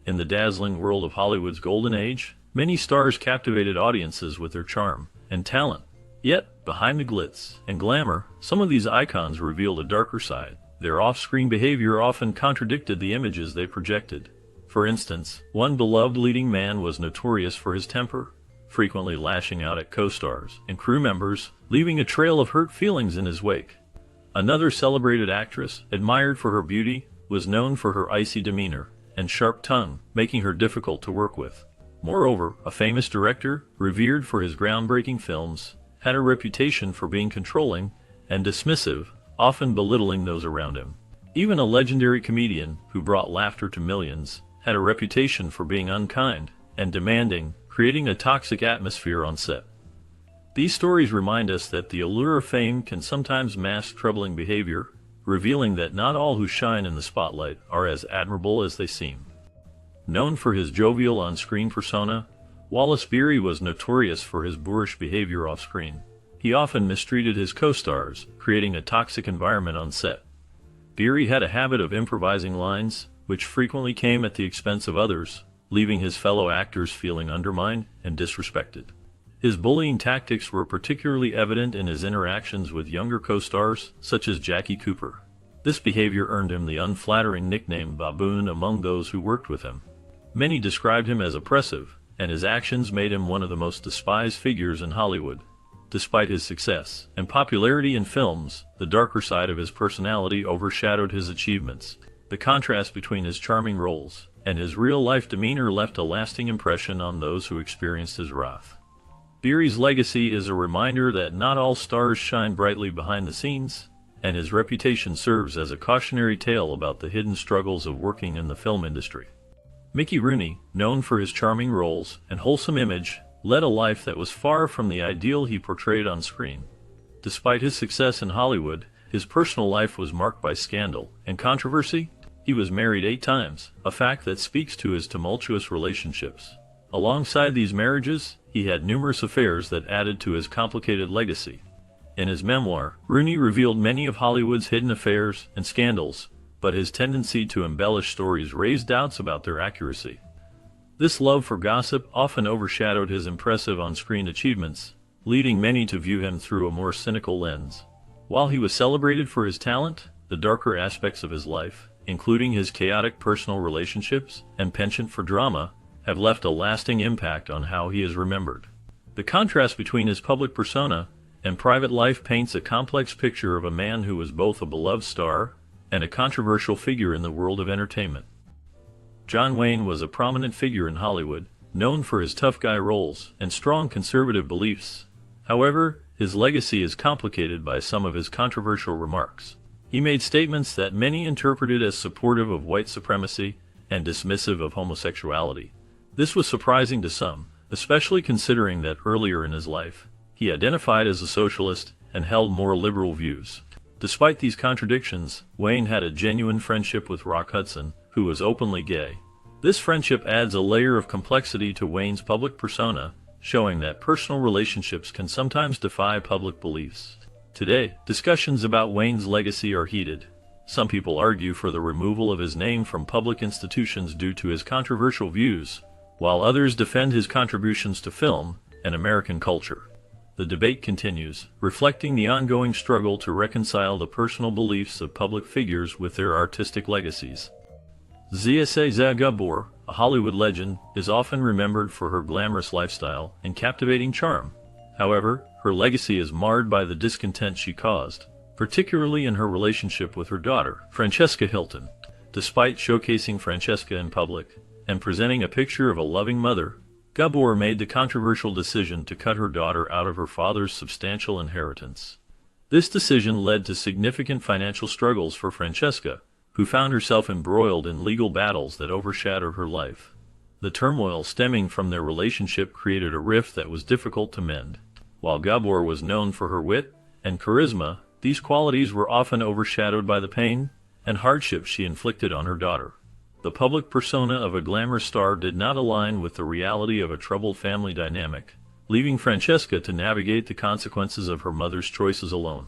In the dazzling world of Hollywood's golden age, many stars captivated audiences with their charm and talent. Yet, behind the glitz and glamour, some of these icons revealed a darker side. Their off-screen behavior often contradicted the images they projected. For instance, one beloved leading man was notorious for his temper, frequently lashing out at co-stars and crew members, leaving a trail of hurt feelings in his wake. Another celebrated actress, admired for her beauty, was known for her icy demeanor and sharp tongue, making her difficult to work with. Moreover, a famous director, revered for his groundbreaking films, had a reputation for being controlling and dismissive, often belittling those around him. Even a legendary comedian, who brought laughter to millions, had a reputation for being unkind and demanding, creating a toxic atmosphere on set. These stories remind us that the allure of fame can sometimes mask troubling behavior, revealing that not all who shine in the spotlight are as admirable as they seem. Known for his jovial on-screen persona, Wallace Beery was notorious for his boorish behavior off-screen. He often mistreated his co-stars, creating a toxic environment on set. Beery had a habit of improvising lines, which frequently came at the expense of others, leaving his fellow actors feeling undermined and disrespected. His bullying tactics were particularly evident in his interactions with younger co-stars, such as Jackie Cooper. This behavior earned him the unflattering nickname Baboon among those who worked with him. Many described him as oppressive, and his actions made him one of the most despised figures in Hollywood. Despite his success and popularity in films, the darker side of his personality overshadowed his achievements. The contrast between his charming roles and his real-life demeanor left a lasting impression on those who experienced his wrath. Beery's legacy is a reminder that not all stars shine brightly behind the scenes, and his reputation serves as a cautionary tale about the hidden struggles of working in the film industry. Mickey Rooney, known for his charming roles and wholesome image, led a life that was far from the ideal he portrayed on screen. Despite his success in Hollywood, his personal life was marked by scandal and controversy. He was married 8 times, a fact that speaks to his tumultuous relationships. Alongside these marriages, he had numerous affairs that added to his complicated legacy. In his memoir, Rooney revealed many of Hollywood's hidden affairs and scandals, but his tendency to embellish stories raised doubts about their accuracy. This love for gossip often overshadowed his impressive on-screen achievements, leading many to view him through a more cynical lens. While he was celebrated for his talent, the darker aspects of his life, including his chaotic personal relationships and penchant for drama, have left a lasting impact on how he is remembered. The contrast between his public persona and private life paints a complex picture of a man who was both a beloved star and a controversial figure in the world of entertainment. John Wayne was a prominent figure in Hollywood, known for his tough guy roles and strong conservative beliefs. However, his legacy is complicated by some of his controversial remarks. He made statements that many interpreted as supportive of white supremacy and dismissive of homosexuality. This was surprising to some, especially considering that earlier in his life, he identified as a socialist and held more liberal views. Despite these contradictions, Wayne had a genuine friendship with Rock Hudson, who was openly gay. This friendship adds a layer of complexity to Wayne's public persona, showing that personal relationships can sometimes defy public beliefs. Today, discussions about Wayne's legacy are heated. Some people argue for the removal of his name from public institutions due to his controversial views, while others defend his contributions to film and American culture. The debate continues, reflecting the ongoing struggle to reconcile the personal beliefs of public figures with their artistic legacies. Zsa Gabor, a Hollywood legend, is often remembered for her glamorous lifestyle and captivating charm. However, her legacy is marred by the discontent she caused, particularly in her relationship with her daughter, Francesca Hilton. Despite showcasing Francesca in public and presenting a picture of a loving mother, Gabor made the controversial decision to cut her daughter out of her father's substantial inheritance. This decision led to significant financial struggles for Francesca, who found herself embroiled in legal battles that overshadowed her life. The turmoil stemming from their relationship created a rift that was difficult to mend. While Gabor was known for her wit and charisma, these qualities were often overshadowed by the pain and hardship she inflicted on her daughter. The public persona of a glamour star did not align with the reality of a troubled family dynamic, leaving Francesca to navigate the consequences of her mother's choices alone.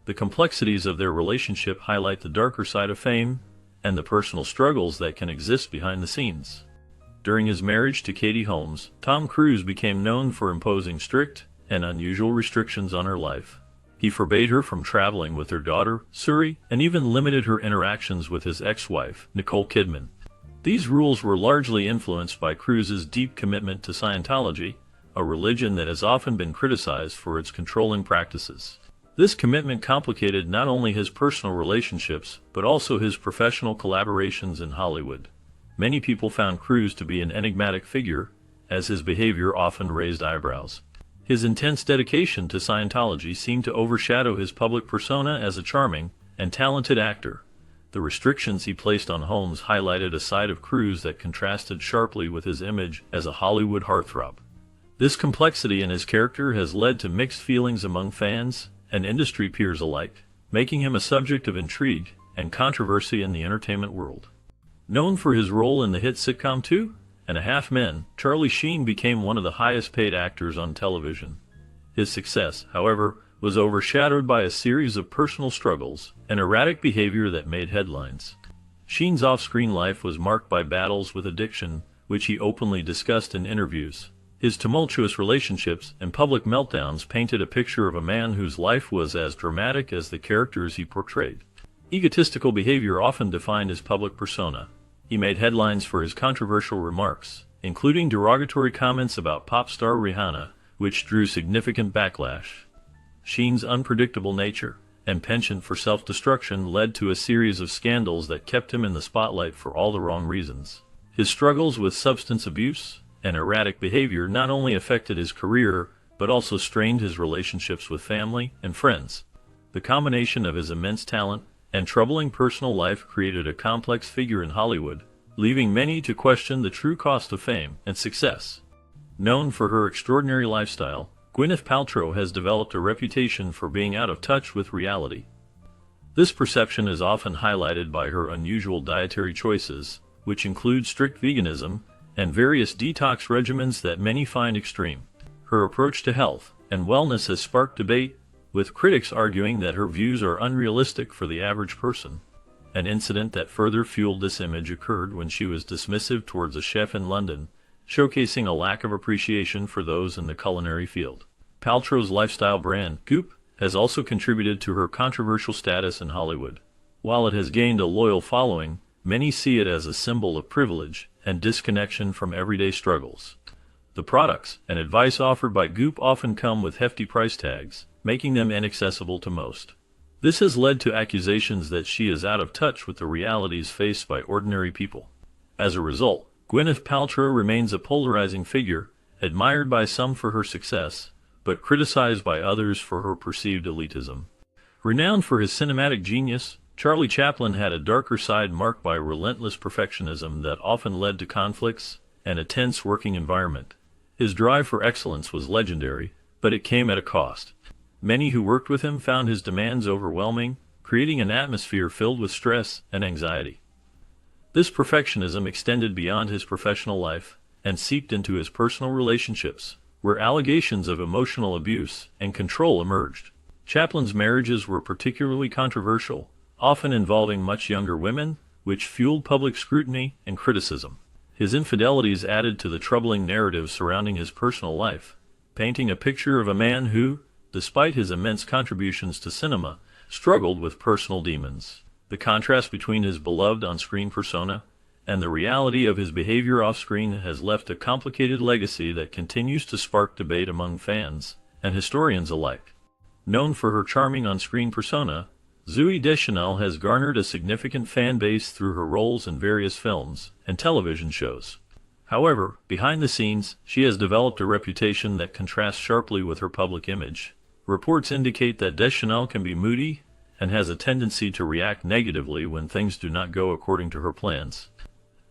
The complexities of their relationship highlight the darker side of fame and the personal struggles that can exist behind the scenes. During his marriage to Katie Holmes, Tom Cruise became known for imposing strict and unusual restrictions on her life. He forbade her from traveling with her daughter, Suri, and even limited her interactions with his ex-wife, Nicole Kidman. These rules were largely influenced by Cruise's deep commitment to Scientology, a religion that has often been criticized for its controlling practices. This commitment complicated not only his personal relationships, but also his professional collaborations in Hollywood. Many people found Cruise to be an enigmatic figure, as his behavior often raised eyebrows. His intense dedication to Scientology seemed to overshadow his public persona as a charming and talented actor. The restrictions he placed on Holmes highlighted a side of Cruise that contrasted sharply with his image as a Hollywood heartthrob. This complexity in his character has led to mixed feelings among fans and industry peers alike, making him a subject of intrigue and controversy in the entertainment world. Known for his role in the hit sitcom 2.5 Men, Charlie Sheen became one of the highest-paid actors on television. His success, however, was overshadowed by a series of personal struggles and erratic behavior that made headlines. Sheen's off-screen life was marked by battles with addiction, which he openly discussed in interviews. His tumultuous relationships and public meltdowns painted a picture of a man whose life was as dramatic as the characters he portrayed. Egotistical behavior often defined his public persona. He made headlines for his controversial remarks, including derogatory comments about pop star Rihanna, which drew significant backlash. Sheen's unpredictable nature and penchant for self-destruction led to a series of scandals that kept him in the spotlight for all the wrong reasons. His struggles with substance abuse and erratic behavior not only affected his career, but also strained his relationships with family and friends. The combination of his immense talent and troubling personal life created a complex figure in Hollywood, leaving many to question the true cost of fame and success. Known for her extraordinary lifestyle, Gwyneth Paltrow has developed a reputation for being out of touch with reality. This perception is often highlighted by her unusual dietary choices, which include strict veganism and various detox regimens that many find extreme. Her approach to health and wellness has sparked debate, with critics arguing that her views are unrealistic for the average person. An incident that further fueled this image occurred when she was dismissive towards a chef in London, showcasing a lack of appreciation for those in the culinary field. Paltrow's lifestyle brand, Goop, has also contributed to her controversial status in Hollywood. While it has gained a loyal following, many see it as a symbol of privilege and disconnection from everyday struggles. The products and advice offered by Goop often come with hefty price tags, making them inaccessible to most. This has led to accusations that she is out of touch with the realities faced by ordinary people. As a result, Gwyneth Paltrow remains a polarizing figure, admired by some for her success, but criticized by others for her perceived elitism. Renowned for his cinematic genius, Charlie Chaplin had a darker side marked by relentless perfectionism that often led to conflicts and a tense working environment. His drive for excellence was legendary, but it came at a cost. Many who worked with him found his demands overwhelming, creating an atmosphere filled with stress and anxiety. This perfectionism extended beyond his professional life and seeped into his personal relationships, where allegations of emotional abuse and control emerged. Chaplin's marriages were particularly controversial, often involving much younger women, which fueled public scrutiny and criticism. His infidelities added to the troubling narrative surrounding his personal life, painting a picture of a man who, despite his immense contributions to cinema, struggled with personal demons. The contrast between his beloved on-screen persona and the reality of his behavior off-screen has left a complicated legacy that continues to spark debate among fans and historians alike. Known for her charming on-screen persona, Zooey Deschanel has garnered a significant fan base through her roles in various films and television shows. However, behind the scenes, she has developed a reputation that contrasts sharply with her public image. Reports indicate that Deschanel can be moody and has a tendency to react negatively when things do not go according to her plans.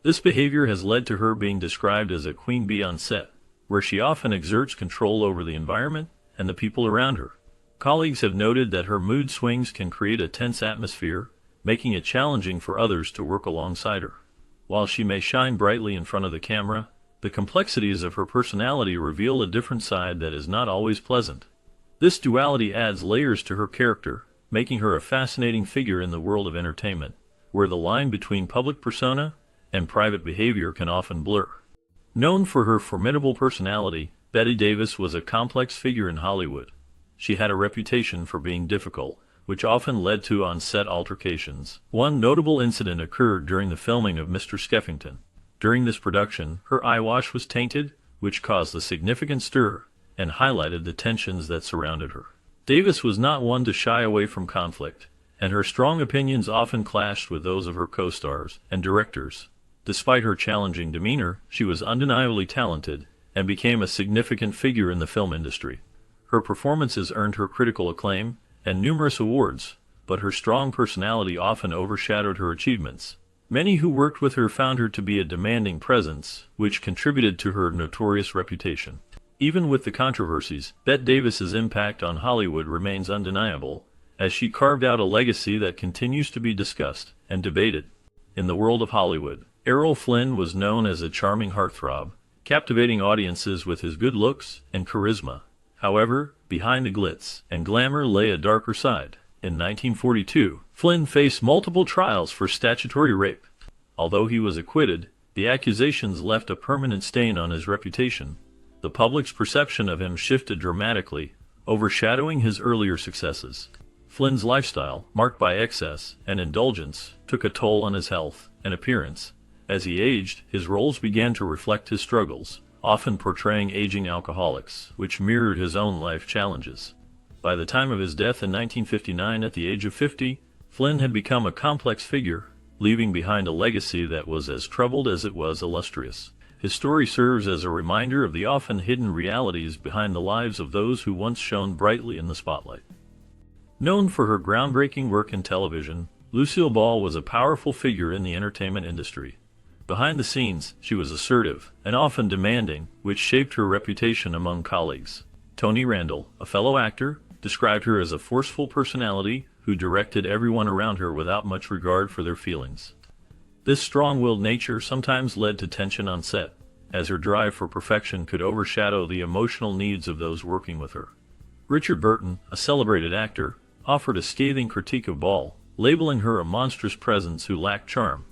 This behavior has led to her being described as a queen bee on set, where she often exerts control over the environment and the people around her. Colleagues have noted that her mood swings can create a tense atmosphere, making it challenging for others to work alongside her. While she may shine brightly in front of the camera, the complexities of her personality reveal a different side that is not always pleasant. This duality adds layers to her character, making her a fascinating figure in the world of entertainment, where the line between public persona and private behavior can often blur. Known for her formidable personality, Bette Davis was a complex figure in Hollywood. She had a reputation for being difficult, which often led to on-set altercations. One notable incident occurred during the filming of Mr. Skeffington. During this production, her eyewash was tainted, which caused a significant stir and highlighted the tensions that surrounded her. Davis was not one to shy away from conflict, and her strong opinions often clashed with those of her co-stars and directors. Despite her challenging demeanor, she was undeniably talented and became a significant figure in the film industry. Her performances earned her critical acclaim and numerous awards, but her strong personality often overshadowed her achievements. Many who worked with her found her to be a demanding presence, which contributed to her notorious reputation. Even with the controversies, Bette Davis's impact on Hollywood remains undeniable, as she carved out a legacy that continues to be discussed and debated. In the world of Hollywood, Errol Flynn was known as a charming heartthrob, captivating audiences with his good looks and charisma. However, behind the glitz and glamour lay a darker side. In 1942, Flynn faced multiple trials for statutory rape. Although he was acquitted, the accusations left a permanent stain on his reputation. The public's perception of him shifted dramatically, overshadowing his earlier successes. Flynn's lifestyle, marked by excess and indulgence, took a toll on his health and appearance. As he aged, his roles began to reflect his struggles, often portraying aging alcoholics, which mirrored his own life challenges. By the time of his death in 1959 at the age of 50, Flynn had become a complex figure, leaving behind a legacy that was as troubled as it was illustrious. His story serves as a reminder of the often hidden realities behind the lives of those who once shone brightly in the spotlight. Known for her groundbreaking work in television, Lucille Ball was a powerful figure in the entertainment industry. Behind the scenes, she was assertive and often demanding, which shaped her reputation among colleagues. Tony Randall, a fellow actor, described her as a forceful personality who directed everyone around her without much regard for their feelings. This strong-willed nature sometimes led to tension on set, as her drive for perfection could overshadow the emotional needs of those working with her. Richard Burton, a celebrated actor, offered a scathing critique of Ball, labeling her a monstrous presence who lacked charm.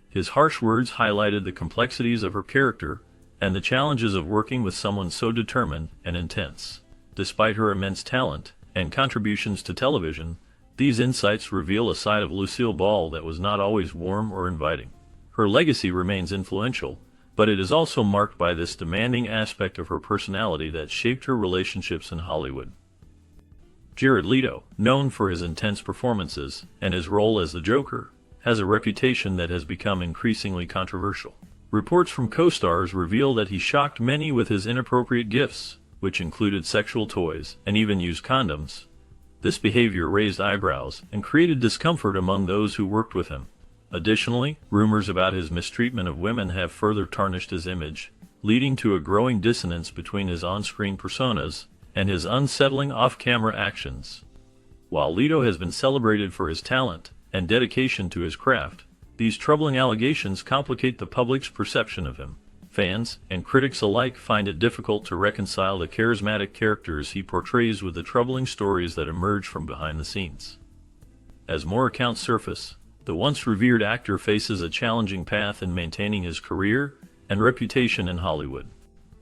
His harsh words highlighted the complexities of her character and the challenges of working with someone so determined and intense. Despite her immense talent and contributions to television, these insights reveal a side of Lucille Ball that was not always warm or inviting. Her legacy remains influential, but it is also marked by this demanding aspect of her personality that shaped her relationships in Hollywood. Jared Leto, known for his intense performances and his role as the Joker, has a reputation that has become increasingly controversial. Reports from co-stars reveal that he shocked many with his inappropriate gifts, which included sexual toys and even used condoms. This behavior raised eyebrows and created discomfort among those who worked with him. Additionally, rumors about his mistreatment of women have further tarnished his image, leading to a growing dissonance between his on-screen personas and his unsettling off-camera actions. While Leto has been celebrated for his talent and dedication to his craft, these troubling allegations complicate the public's perception of him. Fans and critics alike find it difficult to reconcile the charismatic characters he portrays with the troubling stories that emerge from behind the scenes. As more accounts surface, the once revered actor faces a challenging path in maintaining his career and reputation in Hollywood.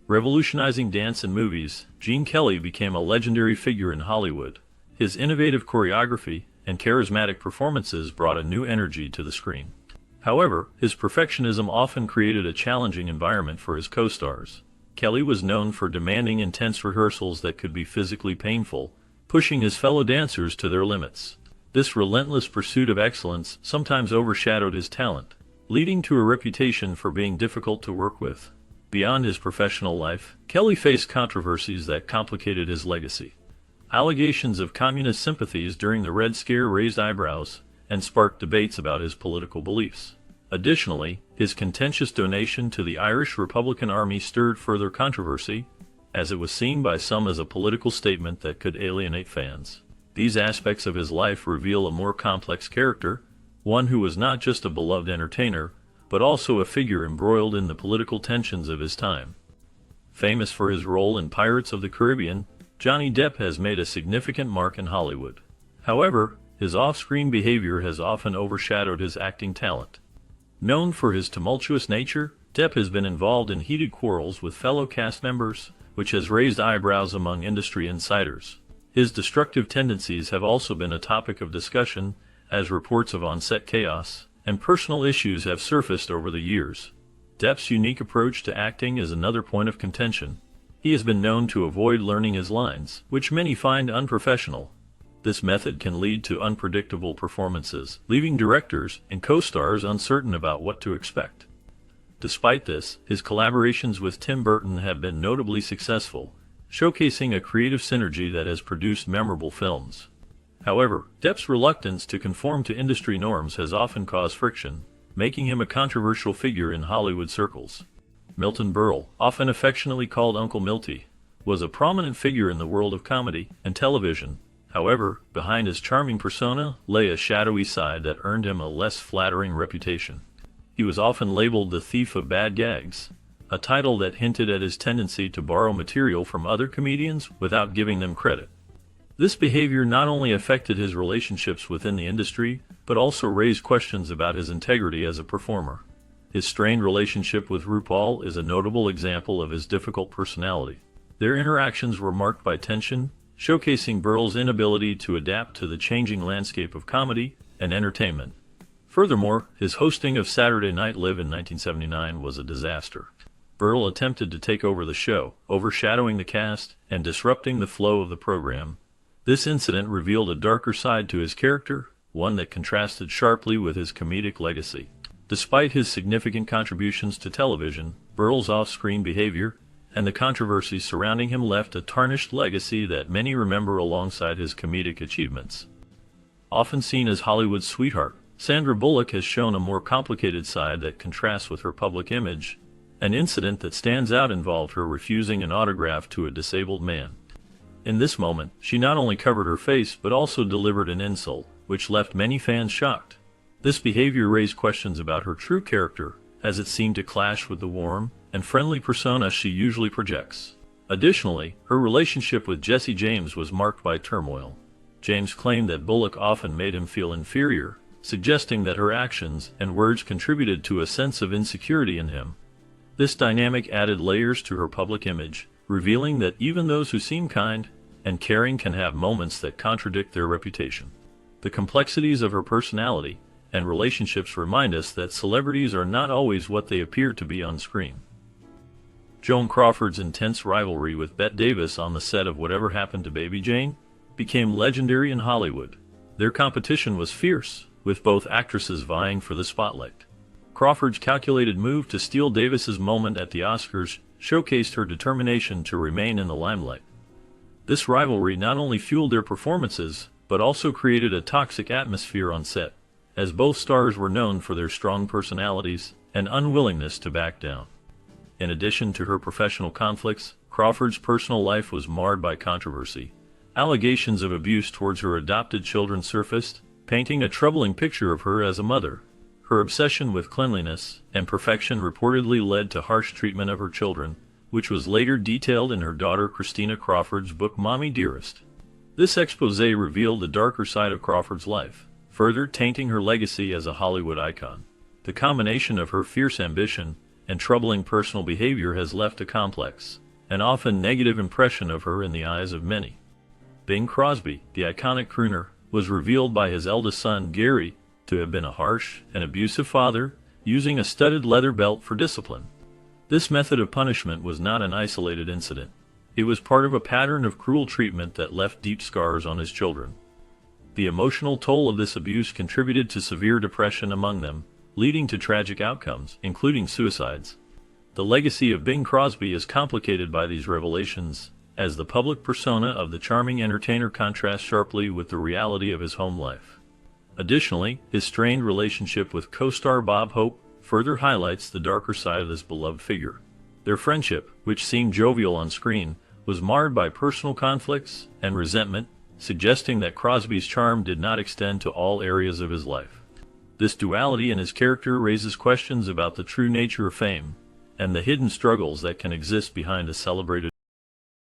Revolutionizing dance and movies, Gene Kelly became a legendary figure in Hollywood. His innovative choreography and charismatic performances brought a new energy to the screen. However, his perfectionism often created a challenging environment for his co-stars. Kelly was known for demanding intense rehearsals that could be physically painful, pushing his fellow dancers to their limits. This relentless pursuit of excellence sometimes overshadowed his talent, leading to a reputation for being difficult to work with. Beyond his professional life, Kelly faced controversies that complicated his legacy. Allegations of communist sympathies during the Red Scare raised eyebrows and sparked debates about his political beliefs. Additionally, his contentious donation to the Irish Republican Army stirred further controversy, as it was seen by some as a political statement that could alienate fans. These aspects of his life reveal a more complex character, one who was not just a beloved entertainer, but also a figure embroiled in the political tensions of his time. Famous for his role in Pirates of the Caribbean, Johnny Depp has made a significant mark in Hollywood. However, his off-screen behavior has often overshadowed his acting talent. Known for his tumultuous nature, Depp has been involved in heated quarrels with fellow cast members, which has raised eyebrows among industry insiders. His destructive tendencies have also been a topic of discussion, as reports of on-set chaos and personal issues have surfaced over the years. Depp's unique approach to acting is another point of contention. He has been known to avoid learning his lines, which many find unprofessional. This method can lead to unpredictable performances, leaving directors and co-stars uncertain about what to expect. Despite this, his collaborations with Tim Burton have been notably successful, showcasing a creative synergy that has produced memorable films. However, Depp's reluctance to conform to industry norms has often caused friction, making him a controversial figure in Hollywood circles. Milton Berle, often affectionately called Uncle Milty, was a prominent figure in the world of comedy and television. However, behind his charming persona lay a shadowy side that earned him a less flattering reputation. He was often labeled the thief of bad gags, a title that hinted at his tendency to borrow material from other comedians without giving them credit. This behavior not only affected his relationships within the industry, but also raised questions about his integrity as a performer. His strained relationship with RuPaul is a notable example of his difficult personality. Their interactions were marked by tension, showcasing Berle's inability to adapt to the changing landscape of comedy and entertainment. Furthermore, his hosting of Saturday Night Live in 1979 was a disaster. Berle attempted to take over the show, overshadowing the cast and disrupting the flow of the program. This incident revealed a darker side to his character, one that contrasted sharply with his comedic legacy. Despite his significant contributions to television, Berle's off-screen behavior and the controversies surrounding him left a tarnished legacy that many remember alongside his comedic achievements. Often seen as Hollywood's sweetheart, Sandra Bullock has shown a more complicated side that contrasts with her public image. An incident that stands out involved her refusing an autograph to a disabled man. In this moment, she not only covered her face but also delivered an insult, which left many fans shocked. This behavior raised questions about her true character, as it seemed to clash with the warm and friendly persona she usually projects. Additionally, her relationship with Jesse James was marked by turmoil. James claimed that Bullock often made him feel inferior, suggesting that her actions and words contributed to a sense of insecurity in him. This dynamic added layers to her public image, revealing that even those who seem kind and caring can have moments that contradict their reputation. The complexities of her personality and relationships remind us that celebrities are not always what they appear to be on screen. Joan Crawford's intense rivalry with Bette Davis on the set of Whatever Happened to Baby Jane became legendary in Hollywood. Their competition was fierce, with both actresses vying for the spotlight. Crawford's calculated move to steal Davis's moment at the Oscars showcased her determination to remain in the limelight. This rivalry not only fueled their performances, but also created a toxic atmosphere on set, as both stars were known for their strong personalities and unwillingness to back down. In addition to her professional conflicts, Crawford's personal life was marred by controversy. Allegations of abuse towards her adopted children surfaced, painting a troubling picture of her as a mother. Her obsession with cleanliness and perfection reportedly led to harsh treatment of her children, which was later detailed in her daughter Christina Crawford's book Mommy Dearest. This expose revealed the darker side of Crawford's life, further tainting her legacy as a Hollywood icon. The combination of her fierce ambition and troubling personal behavior has left a complex and often negative impression of her in the eyes of many. Bing Crosby, the iconic crooner, was revealed by his eldest son, Gary, to have been a harsh and abusive father, using a studded leather belt for discipline. This method of punishment was not an isolated incident. It was part of a pattern of cruel treatment that left deep scars on his children. The emotional toll of this abuse contributed to severe depression among them, leading to tragic outcomes, including suicides. The legacy of Bing Crosby is complicated by these revelations, as the public persona of the charming entertainer contrasts sharply with the reality of his home life. Additionally, his strained relationship with co-star Bob Hope further highlights the darker side of this beloved figure. Their friendship, which seemed jovial on screen, was marred by personal conflicts and resentment, suggesting that Crosby's charm did not extend to all areas of his life. This duality in his character raises questions about the true nature of fame and the hidden struggles that can exist behind a celebrated